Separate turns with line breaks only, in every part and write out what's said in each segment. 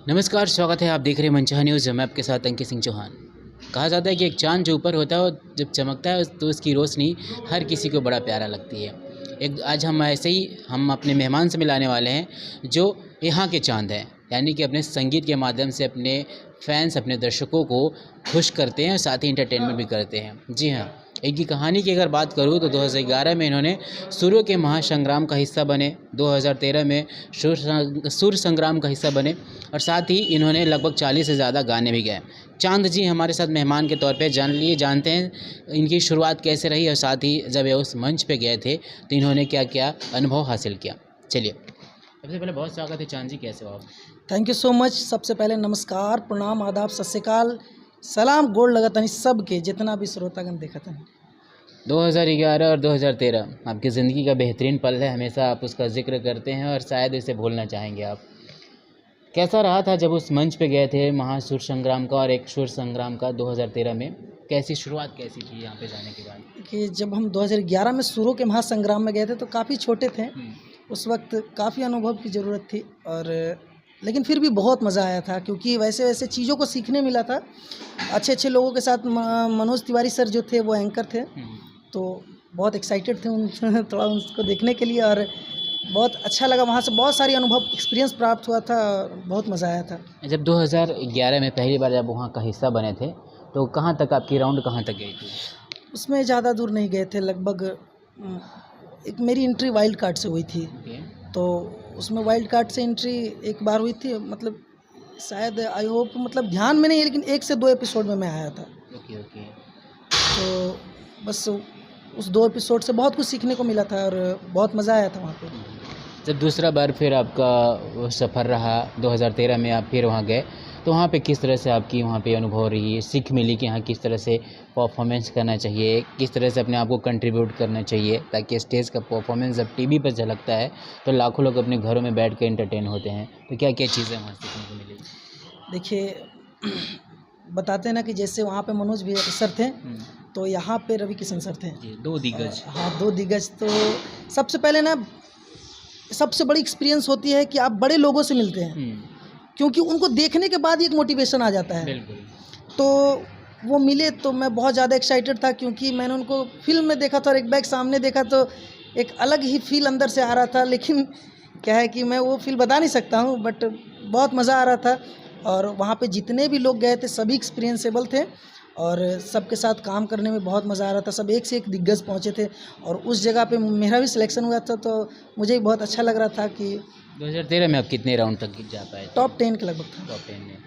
नमस्कार, स्वागत है। आप देख रहे हैं मनचाहा न्यूज़। मैं आपके साथ अंकित सिंह चौहान। कहा जाता है कि एक चाँद जो ऊपर होता है और जब चमकता है तो उसकी रोशनी हर किसी को बड़ा प्यारा लगती है। आज हम ऐसे ही अपने मेहमान से मिलाने वाले हैं जो यहाँ के चाँद हैं, यानी कि अपने संगीत के माध्यम से अपने फैंस, अपने दर्शकों को खुश करते हैं और साथ ही एंटरटेनमेंट भी करते हैं। जी हाँ, इनकी कहानी की अगर बात करूँ तो 2011 में इन्होंने सुरों के महासंग्राम का हिस्सा बने, 2013 में सुर संग्राम का हिस्सा बने और साथ ही इन्होंने लगभग 40 से ज़्यादा गाने भी गाए। चाँद जी हमारे साथ मेहमान के तौर पे जानते हैं इनकी शुरुआत कैसे रही और साथ ही जब ये उस मंच पे गए थे तो इन्होंने क्या-क्या अनुभव हासिल किया। चलिए, सबसे पहले बहुत स्वागत है चाँद जी, कैसे हो आप?
Thank you so much. सबसे पहले नमस्कार, प्रणाम, आदाब, सत श्री अकाल, सलाम गोड़ लगतनी सबके जितना भी श्रोतागण देखत हैं।
2011 और 2013 आपकी ज़िंदगी का बेहतरीन पल है, हमेशा आप उसका ज़िक्र करते हैं और शायद इसे भूलना चाहेंगे आप। कैसा रहा था जब उस मंच पे गए थे महासुर संग्राम का और एक सुर संग्राम का 2013 में? कैसी शुरुआत कैसी थी यहाँ पे जाने के बाद?
कि जब हम 2011 में सुरों के महासंग्राम में गए थे तो काफ़ी छोटे थे। उस वक्त काफ़ी अनुभव की ज़रूरत थी और लेकिन फिर भी बहुत मज़ा आया था क्योंकि वैसे वैसे चीज़ों को सीखने मिला था। अच्छे लोगों के साथ मनोज तिवारी सर जो थे वो एंकर थे, तो बहुत एक्साइटेड थे थोड़ा उसको देखने के लिए और बहुत अच्छा लगा। वहाँ से बहुत सारी अनुभव एक्सपीरियंस प्राप्त हुआ था, बहुत मज़ा आया था।
जब 2011 में पहली बार जब वहाँ का हिस्सा बने थे तो कहाँ तक आपकी राउंड कहाँ तक गई थी?
उसमें ज़्यादा दूर नहीं गए थे, लगभग एक मेरी एंट्री वाइल्ड कार्ड से हुई थी। तो उसमें वाइल्ड कार्ड से एंट्री एक बार हुई थी, मतलब शायद आई होप मतलब ध्यान में नहीं है, लेकिन 1 से 2 एपिसोड में मैं आया था। तो बस उस 2 एपिसोड से बहुत कुछ सीखने को मिला था और बहुत मज़ा आया था वहाँ पे।
जब दूसरा बार फिर आपका वो सफ़र रहा 2013 में आप फिर वहाँ गए तो वहाँ पे किस तरह से आपकी वहाँ पे अनुभव रही है, सीख मिली कि हाँ किस तरह से परफॉर्मेंस करना चाहिए, किस तरह से अपने आप को कंट्रीब्यूट करना चाहिए ताकि स्टेज का परफॉर्मेंस जब टीवी पर झलकता है तो लाखों लोग अपने घरों में बैठ कर एंटरटेन होते हैं, तो क्या क्या चीज़ें वहाँ सीखने को मिली?
देखिए, बताते हैं ना कि जैसे वहाँ पे मनोज भैया सर थे तो यहाँ पे रवि किशन सर थे।
2 दिग्गज।
हाँ, 2 दिग्गज। तो सबसे पहले ना सबसे बड़ी एक्सपीरियंस होती है कि आप बड़े लोगों से मिलते हैं क्योंकि उनको देखने के बाद ही एक मोटिवेशन आ जाता है।
बिल्कुल।
तो वो मिले तो मैं बहुत ज़्यादा एक्साइटेड था क्योंकि मैंने उनको फिल्म में देखा था और एक बैग सामने देखा तो एक अलग ही फील अंदर से आ रहा था, लेकिन क्या है कि मैं वो फील बता नहीं सकता हूँ, बट बहुत मज़ा आ रहा था। और वहाँ पे जितने भी लोग गए थे सभी एक्सपीरियंसेबल थे और सबके साथ काम करने में बहुत मज़ा आ रहा था। सब एक से एक दिग्गज पहुँचे थे और उस जगह पे मेरा भी सिलेक्शन हुआ था, तो मुझे भी बहुत अच्छा लग रहा था कि
2013 में आप कितने राउंड तक जा पाए?
टॉप 10 के लगभग था।
टॉप 10 में।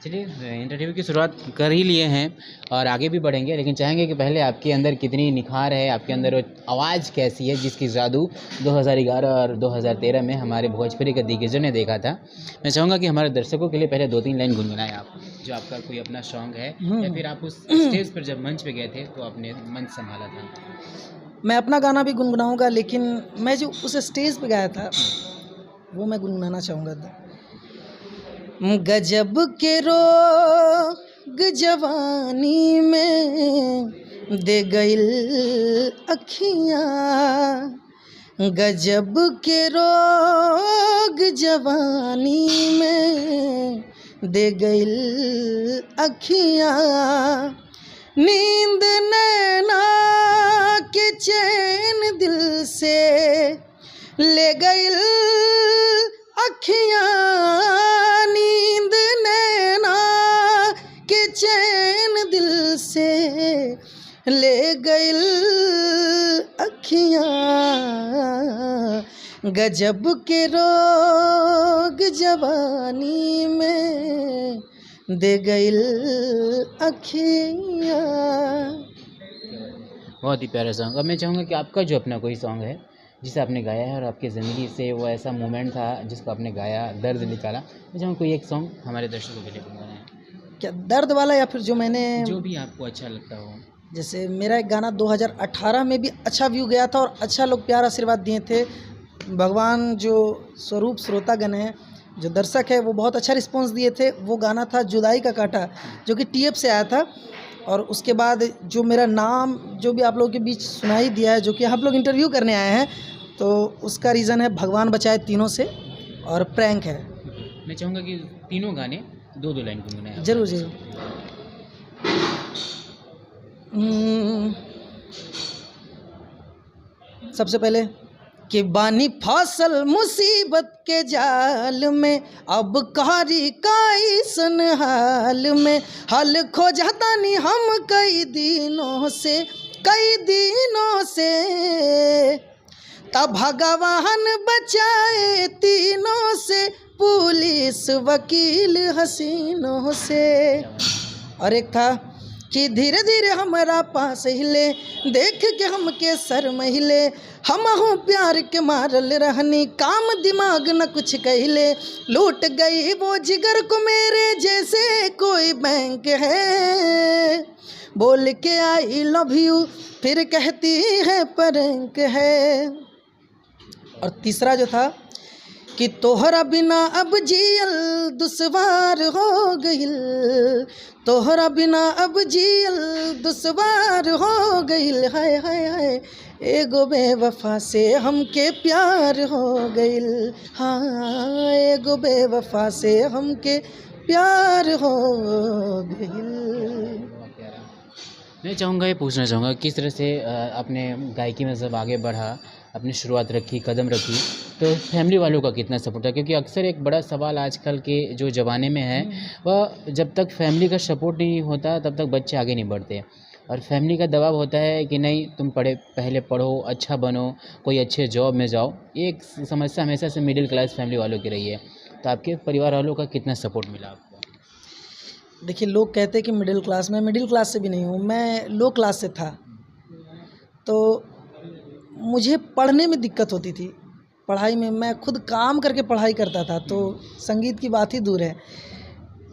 चलिए, इंटरव्यू की शुरुआत कर ही लिए हैं और आगे भी बढ़ेंगे, लेकिन चाहेंगे कि पहले आपके अंदर कितनी निखार है, आपके अंदर आवाज़ कैसी है जिसकी जादू 2011 और 2013 में हमारे भोजपुरी के दिग्गजों ने देखा था। मैं चाहूँगा कि हमारे दर्शकों के लिए पहले 2-3 लाइन गुनगुनाएं आप, जो आपका कोई अपना सॉन्ग है या फिर आप उस स्टेज पर जब मंच पे गए थे तो आपने मंच संभाला था।
मैं अपना गाना भी गुनगुनाऊंगा, लेकिन मैं जो उस स्टेज पे गाया था वो मैं गुनगुनाना चाहूँगा। गजब के रोग जवानी में दे गइल अखियाँ, गजब के रोग जवानी में दे गइल अखियाँ, नींद नैना के चैन दिल से ले गइल अखियाँ, नींद नैना के चैन दिल से ले गइल अखियाँ, गजब के रोग जवानी में दे गइल अखियाँ।
बहुत ही प्यारा सॉन्ग। अब मैं चाहूँगा कि आपका जो अपना कोई सॉन्ग है जिसे आपने गाया है और आपकी ज़िंदगी से वो ऐसा मोमेंट था जिसको आपने गाया, दर्द निकाला, मैं चाहूँगा कोई एक सॉन्ग हमारे दर्शकों के लिए गुनगुनाएं।
क्या दर्द वाला या फिर जो मैंने
जो भी आपको अच्छा लगता हो।
जैसे मेरा एक गाना 2018 में भी अच्छा व्यू गया था और अच्छा लोग प्यार आशीर्वाद दिए थे। भगवान जो स्वरूप श्रोतागण हैं, जो दर्शक है, वो बहुत अच्छा रिस्पांस दिए थे। वो गाना था जुदाई का कांटा, जो कि टीएफ से आया था। और उसके बाद जो मेरा नाम जो भी आप लोगों के बीच सुनाई दिया है, जो कि आप लोग इंटरव्यू करने आए हैं, तो उसका रीज़न है भगवान बचाए तीनों से और प्रैंक है।
मैं चाहूँगा कि तीनों गाने 2-2 लाइन गुनगुनाएं आप।
जरूर जरूर। सबसे पहले कि बानी फसल मुसीबत के जाल में, अब कारी काई सन हाल में, हल खो जाता नहीं हम कई दिनों से, तब भगवान बचाए तीनों से, पुलिस वकील हसीनों से। और एक था कि धीरे धीरे हमारा पास हिले, देख के हमके शर महिले, हम हूँ प्यार के मारल रहनी, काम दिमाग न कुछ कहले, लूट गई वो जिगर को मेरे जैसे कोई बैंक है, बोल के आई लव यू फिर कहती है परंक है। और तीसरा जो था कि तोहरा बिना अब जियल दुश्वार हो गइल, तोहरा बिना अब जियल दुश्वार हो गइल, हाय हाय हाय, एगो बेवफा से हमके प्यार हो गइल, हाँ एगो बेवफा से हमके प्यार हो गइल।
मैं चाहूँगा ये पूछना चाहूँगा किस तरह से आपने गायकी में जब आगे बढ़ा, अपनी शुरुआत रखी, कदम रखी, तो फैमिली वालों का कितना सपोर्ट था? क्योंकि अक्सर एक बड़ा सवाल आजकल के जो ज़माने में है वह जब तक फैमिली का सपोर्ट नहीं होता तब तक बच्चे आगे नहीं बढ़ते, और फैमिली का दबाव होता है कि नहीं तुम पहले पढ़ो, अच्छा बनो, कोई अच्छे जॉब में जाओ। ये एक समस्या हमेशा से मिडिल क्लास फैमिली वालों की रही है, तो आपके परिवार वालों का कितना सपोर्ट मिला आपको?
देखिए, लोग कहते हैं कि मिडिल क्लास, मैं मिडिल क्लास से भी नहीं हूँ, मैं लो क्लास से था। तो मुझे पढ़ने में दिक्कत होती थी, पढ़ाई में मैं खुद काम करके पढ़ाई करता था, तो संगीत की बात ही दूर है।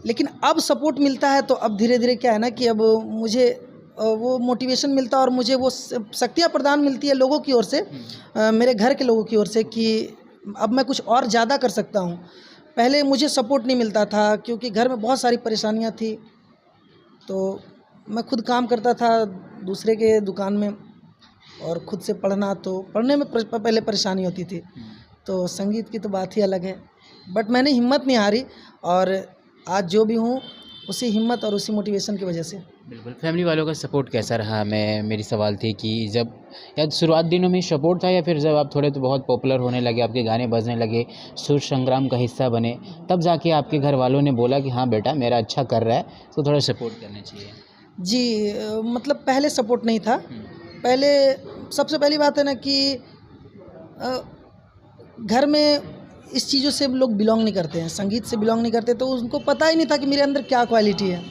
लेकिन अब सपोर्ट मिलता है, तो अब धीरे धीरे क्या है ना कि अब मुझे वो मोटिवेशन मिलता है और मुझे वो शक्तियाँ प्रदान मिलती है लोगों की ओर से, मेरे घर के लोगों की ओर से, कि अब मैं कुछ और ज़्यादा कर सकता हूँ। पहले मुझे सपोर्ट नहीं मिलता था क्योंकि घर में बहुत सारी परेशानियाँ थी, तो मैं खुद काम करता था दूसरे के दुकान में, और खुद से पढ़ना, तो पढ़ने में पहले परेशानी होती थी। तो संगीत की तो बात ही अलग है, बट मैंने हिम्मत नहीं हारी, और आज जो भी हूँ उसी हिम्मत और उसी मोटिवेशन की वजह से।
बिल्कुल। फैमिली वालों का सपोर्ट कैसा रहा? मेरी सवाल थी कि जब या शुरुआत दिनों में सपोर्ट था, या फिर जब आप थोड़े तो बहुत पॉपुलर होने लगे, आपके गाने बजने लगे, सुर संग्राम का हिस्सा बने, तब जाके आपके घर वालों ने बोला कि हाँ बेटा मेरा अच्छा कर रहा है, तो थोड़ा सपोर्ट करना चाहिए?
जी, मतलब पहले सपोर्ट नहीं था। पहले सबसे पहली बात है ना कि घर में इस चीज़ों से लोग बिलोंग नहीं करते हैं, संगीत से बिलोंग नहीं करते, तो उनको पता ही नहीं था कि मेरे अंदर क्या क्वालिटी है।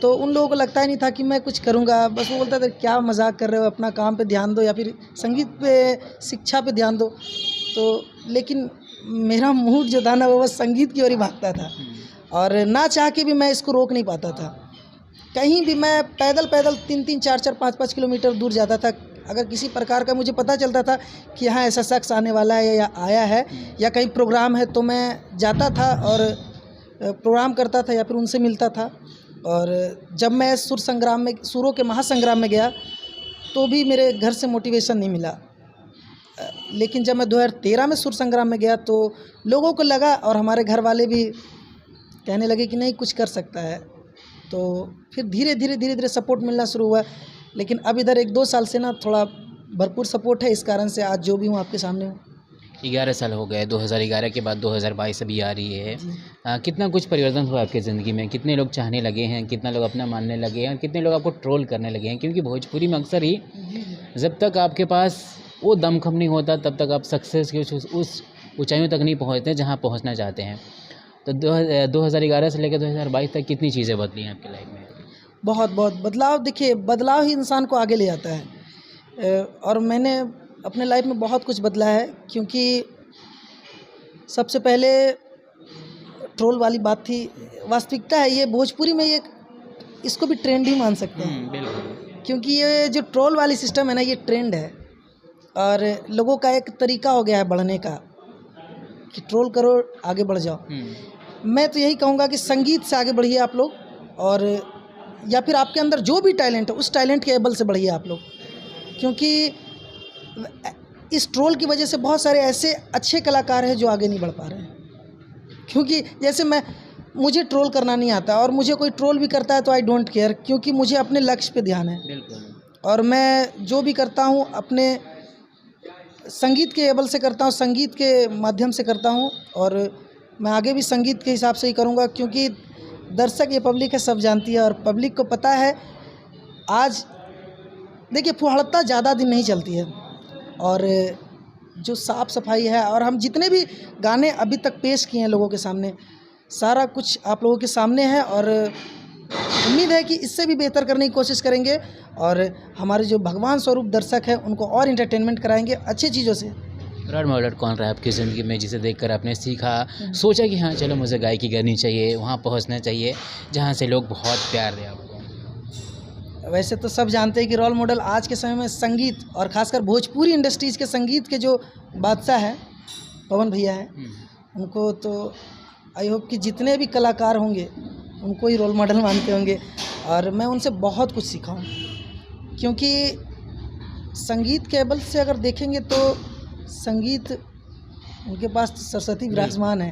तो उन लोगों को लगता ही नहीं था कि मैं कुछ करूँगा, बस वो बोलता था क्या मजाक कर रहे हो, अपना काम पे ध्यान दो या फिर संगीत पे, शिक्षा पे ध्यान दो। तो लेकिन मेरा मूड जो था ना वो बस संगीत की ओर ही भागता था, और ना चाह के भी मैं इसको रोक नहीं पाता था। कहीं भी मैं पैदल 3-3, 4-4, 5-5 किलोमीटर दूर जाता था, अगर किसी प्रकार का मुझे पता चलता था कि हाँ ऐसा शख्स आने वाला है या आया है या कहीं प्रोग्राम है, तो मैं जाता था और प्रोग्राम करता था या फिर उनसे मिलता था। और जब मैं सुरों के महासंग्राम में गया तो भी मेरे घर से मोटिवेशन नहीं मिला, लेकिन जब मैं 2013 में सुर संग्राम में गया तो लोगों को लगा, और हमारे घर वाले भी कहने लगे कि नहीं कुछ कर सकता है। तो फिर धीरे धीरे सपोर्ट मिलना शुरू हुआ। लेकिन अब इधर 1-2 साल से ना थोड़ा भरपूर सपोर्ट है, इस कारण से आज जो भी हूँ आपके सामने हूँ।
11 साल हो गए, 2011 के बाद 2022 अभी आ रही है। कितना कुछ परिवर्तन हुआ आपकी ज़िंदगी में? कितने लोग चाहने लगे हैं, कितना लोग अपना मानने लगे हैं, और कितने लोग आपको ट्रोल करने लगे हैं? क्योंकि भोजपुरी में अक्सर ही जब तक आपके पास वो दमखम नहीं होता तब तक आप सक्सेस की उस ऊंचाइयों तक नहीं पहुंचते जहां पहुंचना चाहते हैं। तो 2011 से लेकर 2022 तक कितनी चीज़ें बदली हैं आपकी लाइफ में?
बहुत बदलाव। देखिए, बदलाव ही इंसान को आगे ले जाता है, और मैंने अपने लाइफ में बहुत कुछ बदला है। क्योंकि सबसे पहले ट्रोल वाली बात थी, वास्तविकता है ये भोजपुरी में, ये इसको भी ट्रेंड ही मान सकते हैं।
बिल्कुल।
क्योंकि ये जो ट्रोल वाली सिस्टम है ना, ये ट्रेंड है, और लोगों का एक तरीका हो गया है बढ़ने का कि ट्रोल करो आगे बढ़ जाओ। मैं तो यही कहूँगा कि संगीत से आगे बढ़िए आप लोग, और या फिर आपके अंदर जो भी टैलेंट है उस टैलेंट के एबल से बढ़िए आप लोग। क्योंकि इस ट्रोल की वजह से बहुत सारे ऐसे अच्छे कलाकार हैं जो आगे नहीं बढ़ पा रहे हैं। क्योंकि जैसे मुझे ट्रोल करना नहीं आता, और मुझे कोई ट्रोल भी करता है तो आई डोंट केयर, क्योंकि मुझे अपने लक्ष्य पे ध्यान है।
बिल्कुल।
और मैं जो भी करता हूँ अपने संगीत के एबल से करता हूँ, संगीत के माध्यम से करता हूँ, और मैं आगे भी संगीत के हिसाब से ही करूँगा, क्योंकि दर्शक ये पब्लिक है, सब जानती है, और पब्लिक को पता है। आज देखिए फुहड़ता ज़्यादा दिन नहीं चलती है, और जो साफ़ सफाई है, और हम जितने भी गाने अभी तक पेश किए हैं लोगों के सामने, सारा कुछ आप लोगों के सामने है, और उम्मीद है कि इससे भी बेहतर करने की कोशिश करेंगे, और हमारे जो भगवान स्वरूप दर्शक हैं उनको और एंटरटेनमेंट कराएंगे अच्छी चीज़ों से।
रोल मॉडल कौन रहा है आपकी ज़िंदगी में, जिसे देखकर आपने सीखा, सोचा कि हाँ चलो मुझे गायकी करनी चाहिए, वहाँ पहुँचना चाहिए जहाँ से लोग बहुत प्यार दें आपको?
वैसे तो सब जानते हैं कि रोल मॉडल आज के समय में संगीत, और ख़ासकर भोजपुरी इंडस्ट्रीज़ के संगीत के जो बादशाह हैं पवन भैया हैं, उनको तो आई होप कि जितने भी कलाकार होंगे उनको ही रोल मॉडल मानते होंगे, और मैं उनसे बहुत कुछ सीखा हूँ। क्योंकि संगीत के एबल से अगर देखेंगे तो संगीत उनके पास सरस्वती विराजमान है,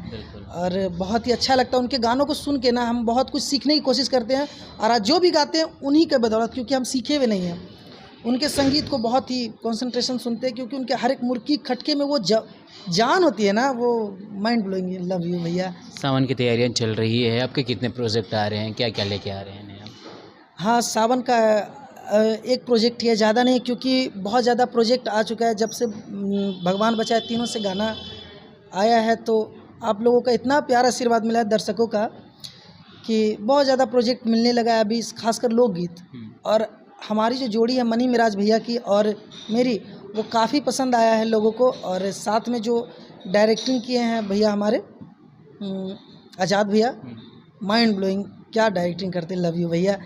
और बहुत ही अच्छा लगता है उनके गानों को सुन के ना। हम बहुत कुछ सीखने की कोशिश करते हैं, और आज जो भी गाते हैं उन्हीं के बदौलत, क्योंकि हम सीखे हुए नहीं हैं। उनके संगीत को बहुत ही कंसंट्रेशन सुनते हैं, क्योंकि उनके हर एक मुर्की खटके में वो जान होती है ना, वो माइंड ब्लोइंग। लव यू भैया।
सावन की तैयारियां चल रही है, आपके कितने प्रोजेक्ट आ रहे हैं, क्या क्या लेके आ रहे हैं नया?
हाँ, सावन का एक प्रोजेक्ट ही है, ज़्यादा नहीं, क्योंकि बहुत ज़्यादा प्रोजेक्ट आ चुका है। जब से भगवान बचाए तीनों से गाना आया है, तो आप लोगों का इतना प्यारा आशीर्वाद मिला है दर्शकों का, कि बहुत ज़्यादा प्रोजेक्ट मिलने लगा है अभी, खासकर लोकगीत। और हमारी जो जोड़ी है मनी मिराज भैया की और मेरी, वो काफ़ी पसंद आया है लोगों को। और साथ में जो डायरेक्टिंग किए हैं भैया हमारे आज़ाद भैया, माइंड ब्लोइंग, क्या डायरेक्टिंग करते, लव यू भैया।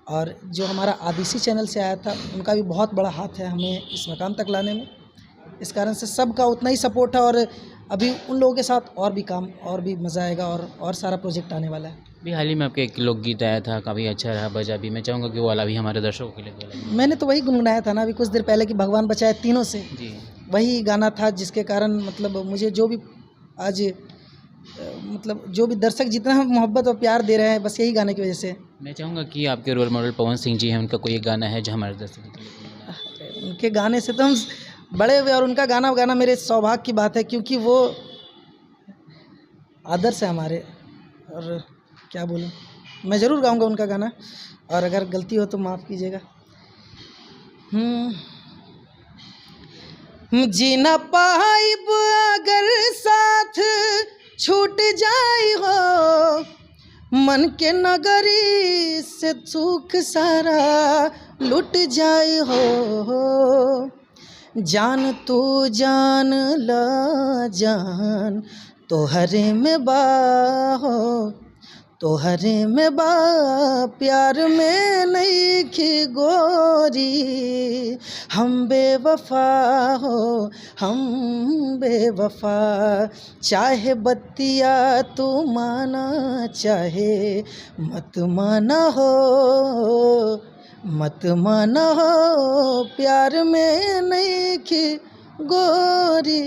और जो हमारा आदिसी चैनल से आया था, उनका भी बहुत बड़ा हाथ है हमें इस मकाम तक लाने में। इस कारण से सबका उतना ही सपोर्ट है, और अभी उन लोगों के साथ और भी काम, और भी मज़ा आएगा, और सारा प्रोजेक्ट आने वाला है।
भी हाल ही में आपके एक लोकगीत आया था, काफ़ी अच्छा रहा, बजा भी। मैं चाहूँगा कि वो वाला भी हमारे दर्शकों के लिए बोलें।
मैंने तो वही गुनगुनाया था ना अभी कुछ देर पहले, कि भगवान बचाए तीनों से।
जी।
वही गाना था जिसके कारण मतलब मुझे जो भी आज मतलब जो भी दर्शक जितना मोहब्बत और प्यार दे रहे हैं, बस यही गाने की वजह से।
मैं चाहूँगा कि आपके रोल मॉडल पवन सिंह जी हैं, उनका कोई एक गाना है जो हमारे दर्शकों के लिए?
उनके गाने से तो हम बड़े हुए, और उनका गाना गाना मेरे सौभाग्य की बात है, क्योंकि वो आदर्श है हमारे। और क्या बोलूं, मैं ज़रूर गाऊंगा उनका गाना, और अगर गलती हो तो माफ़ कीजिएगा। जी न पाइब अगर साथ छूट जाई हो, मन के नगरी से सुख सारा लुट जाई हो। जान तू जान ला जान, तोहरे में बा हो, तोहरे में बा, प्यार में नहीं खी गोरी। हम बेवफा हो, हम बेवफा, चाहे बत्तिया तू माना, चाहे मत माना हो, मत माना हो, प्यार में नहीं खी गोरी।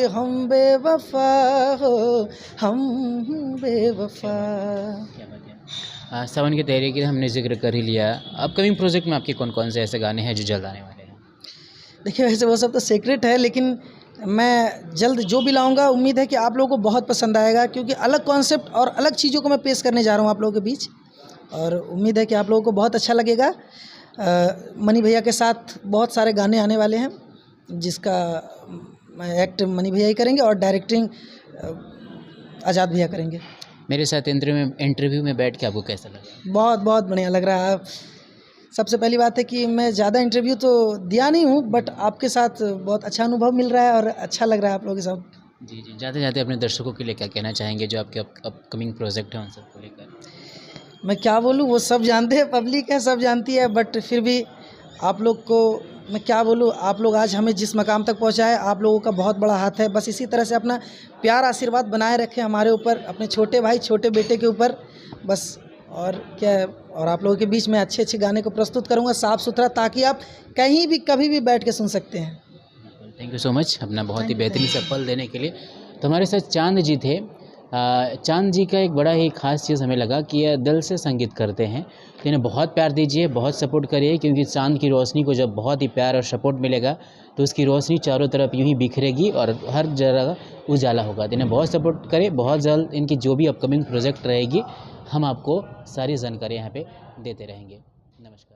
हम बेवफा हो, हम बेवफा।
सावन की तैयारी की हमने जिक्र कर ही लिया। अपकमिंग प्रोजेक्ट में आपके कौन कौन से ऐसे गाने हैं जो जल्द आने वाले हैं?
देखिए वैसे वो सब तो सीक्रेट है, लेकिन मैं जल्द जो भी लाऊंगा, उम्मीद है कि आप लोगों को बहुत पसंद आएगा, क्योंकि अलग कॉन्सेप्ट और अलग चीज़ों को मैं पेश करने जा रहा हूँ आप लोगों के बीच, और उम्मीद है कि आप लोगों को बहुत अच्छा लगेगा। मनी भैया के साथ बहुत सारे गाने आने वाले हैं, जिसका एक्ट मनी भैया ही करेंगे, और डायरेक्टिंग आज़ाद भैया करेंगे।
मेरे साथ इंटरव्यू में बैठ के आपको कैसा लगा?
बहुत बहुत बढ़िया लग रहा है। सबसे पहली बात है कि मैं ज़्यादा इंटरव्यू तो दिया नहीं हूँ, बट आपके साथ बहुत अच्छा अनुभव मिल रहा है, और अच्छा लग रहा है आप लोगों के साथ।
जी जी। जाते जाते अपने दर्शकों के लिए क्या कहना चाहेंगे, जो आपके अपकमिंग प्रोजेक्ट हैं उन सबको लेकर?
मैं क्या बोलूँ, वो सब जानते हैं, पब्लिक है, सब जानती है, बट फिर भी आप लोग को मैं क्या बोलूँ, आप लोग आज हमें जिस मकाम तक पहुँचाए, आप लोगों का बहुत बड़ा हाथ है। बस इसी तरह से अपना प्यार आशीर्वाद बनाए रखें हमारे ऊपर, अपने छोटे भाई छोटे बेटे के ऊपर, बस। और क्या है, और आप लोगों के बीच में अच्छे अच्छे गाने को प्रस्तुत करूँगा, साफ़ सुथरा, ताकि आप कहीं भी कभी भी बैठ के सुन सकते हैं।
थैंक यू सो मच अपना बहुत ही बेहतरीन सा पल देने के लिए। तो हमारे साथ चांद जी थे, चांद जी का एक बड़ा ही ख़ास चीज़ हमें लगा कि यह दिल से संगीत करते हैं। तो इन्हें बहुत प्यार दीजिए, बहुत सपोर्ट करिए, क्योंकि चांद की रोशनी को जब बहुत ही प्यार और सपोर्ट मिलेगा तो उसकी रोशनी चारों तरफ यूँ ही बिखरेगी और हर जगह उजाला होगा। तो इन्हें बहुत सपोर्ट करें। बहुत जल्द इनकी जो भी अपकमिंग प्रोजेक्ट रहेगी हम आपको सारी जानकारी यहाँ पे देते रहेंगे। नमस्कार।